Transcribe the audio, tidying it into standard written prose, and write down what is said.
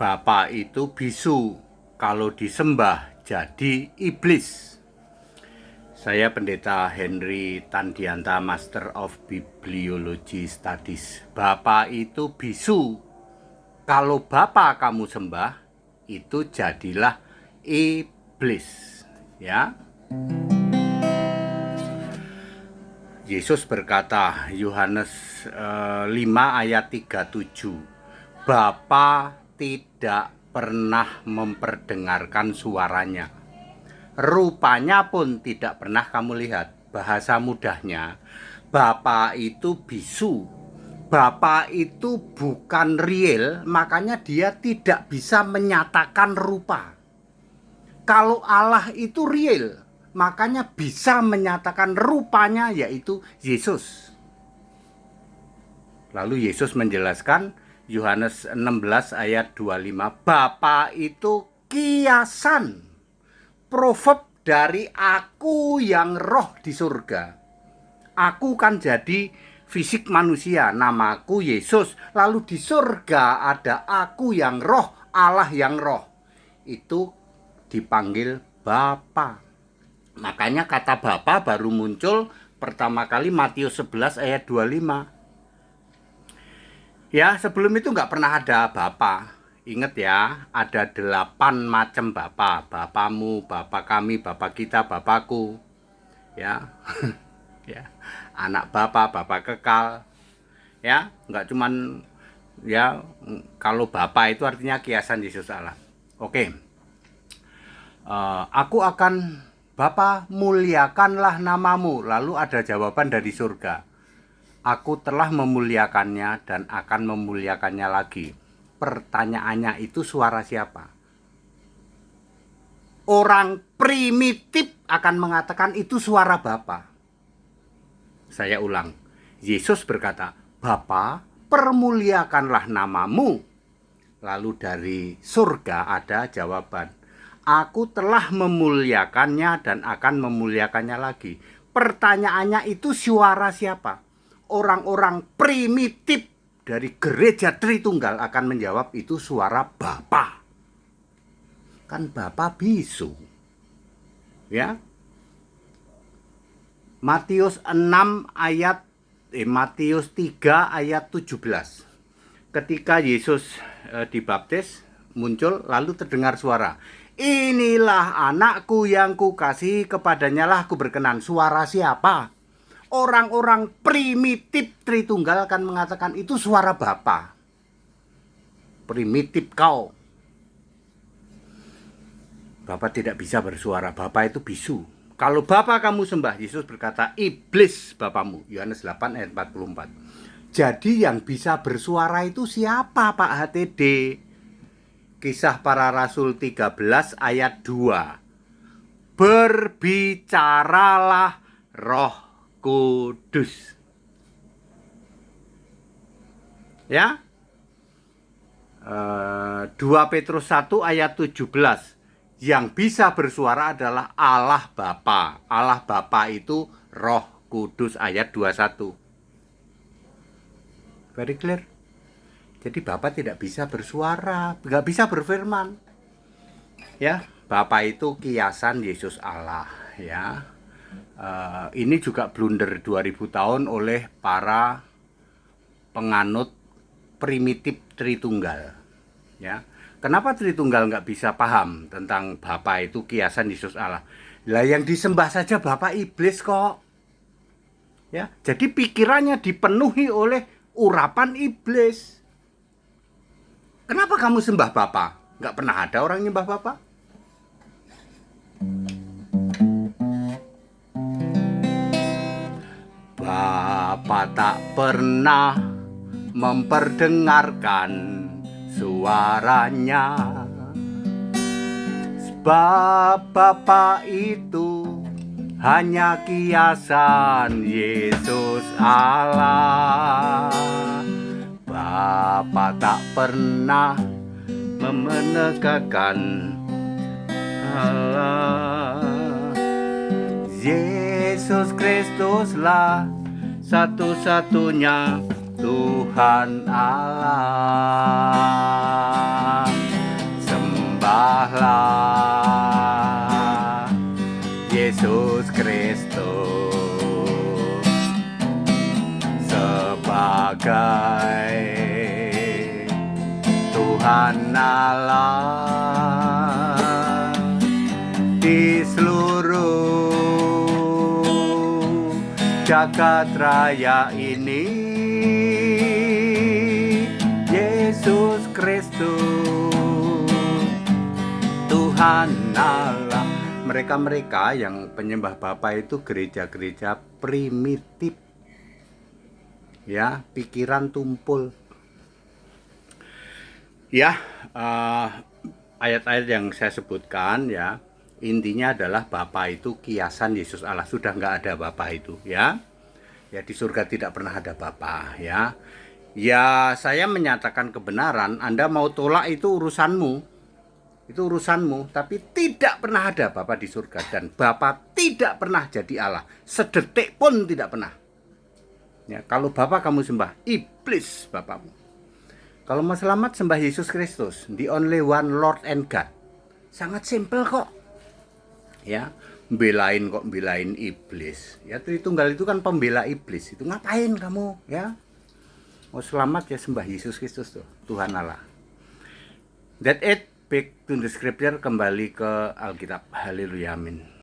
Bapa itu bisu, kalau disembah jadi iblis. Saya Pendeta Henry Tandianta, Master of Bibliology Studies. Bapa itu bisu, kalau Bapa kamu sembah, itu jadilah iblis. Ya. Yesus berkata, Yohanes 5 ayat 37, Bapa tidak pernah memperdengarkan suaranya. Rupanya pun tidak pernah kamu lihat. Bahasa mudahnya, Bapa itu bisu. Bapa itu bukan real, makanya dia tidak bisa menyatakan rupa. Kalau Allah itu real, makanya bisa menyatakan rupanya, yaitu Yesus. Lalu Yesus menjelaskan, Yohanes 16 ayat 25, Bapa itu kiasan, proverb dari aku yang roh di surga. Aku kan jadi fisik manusia, namaku Yesus. Lalu di surga ada aku yang roh, Allah yang roh. Itu dipanggil Bapa. Makanya kata Bapa baru muncul pertama kali Matius 11 ayat 25. Ya, sebelum itu nggak pernah ada Bapa. Ingat ya, ada 8 macam Bapa. Bapamu, Bapa kami, Bapa kita, Bapakku. Ya, ya, anak Bapa, Bapa kekal. Ya, nggak cuman ya, kalau Bapa itu artinya kiasan Yesus Allah. Oke. Aku akan, Bapa muliakanlah namamu. Lalu ada jawaban dari surga. Aku telah memuliakannya dan akan memuliakannya lagi. Pertanyaannya itu suara siapa? Orang primitif akan mengatakan itu suara Bapa. Saya ulang. Yesus berkata, Bapa, permuliakanlah namamu. Lalu dari surga ada jawaban. Aku telah memuliakannya dan akan memuliakannya lagi. Pertanyaannya itu suara siapa? Orang-orang primitif dari gereja Tritunggal akan menjawab itu suara Bapa. Kan Bapa bisu. Ya. Matius 3 ayat 17. Ketika Yesus dibaptis, muncul lalu terdengar suara. Inilah anakku yang kukasihi, kepadanya lah aku berkenan. Suara siapa? Orang-orang primitif Tritunggal akan mengatakan itu suara Bapa. Primitif kau. Bapa tidak bisa bersuara, Bapa itu bisu. Kalau Bapa kamu sembah, Yesus berkata, iblis bapamu. Yohanes 8 ayat 44. Jadi yang bisa bersuara itu siapa, Pak HTD? Kisah Para Rasul 13 ayat 2. Berbicaralah Roh Kudus. Ya. 2 Petrus 1 ayat 17. Yang bisa bersuara adalah Allah Bapa. Allah Bapa itu Roh Kudus ayat 21. Very clear. Jadi Bapa tidak bisa bersuara, nggak bisa berfirman. Ya, Bapa itu kiasan Yesus Allah. Ya. Ini juga blunder 2000 tahun oleh para penganut primitif Tritunggal. Ya, kenapa Tritunggal nggak bisa paham tentang Bapa itu kiasan Yesus Allah? Lah yang disembah saja Bapa iblis kok. Ya, jadi pikirannya dipenuhi oleh urapan iblis. Kenapa kamu sembah Bapa? Nggak pernah ada orang nyembah Bapa. Bapa tak pernah memperdengarkan suaranya. Sebab Bapa itu hanya kiasan Yesus Allah. Bapa tak pernah menegakkan Allah. Yesus Kristuslah satu-satunya Tuhan Allah. Tuhan Allah di seluruh jagat raya ini. Yesus Kristus Tuhan Allah. Mereka-mereka yang penyembah Bapa itu gereja-gereja primitif, ya, pikiran tumpul. Ya, ayat-ayat yang saya sebutkan, ya, intinya adalah Bapa itu kiasan Yesus Allah. Sudah nggak ada Bapa itu, ya. Ya, di surga tidak pernah ada Bapa, ya. Ya, saya menyatakan kebenaran. Anda mau tolak itu urusanmu. Itu urusanmu, tapi tidak pernah ada Bapa di surga, dan Bapa tidak pernah jadi Allah. Sedetik pun tidak pernah. Ya, kalau Bapa kamu sembah, iblis bapamu. Kalau mau selamat, sembah Yesus Kristus, the only one Lord and God. Sangat simpel kok. Ya, belain iblis. Ya, Tritunggal itu kan pembela iblis. Itu ngapain kamu, ya? Mau selamat ya sembah Yesus Kristus tuh, Tuhan Allah. That it. Back to the scripture, kembali ke Alkitab. Haleluya, amin.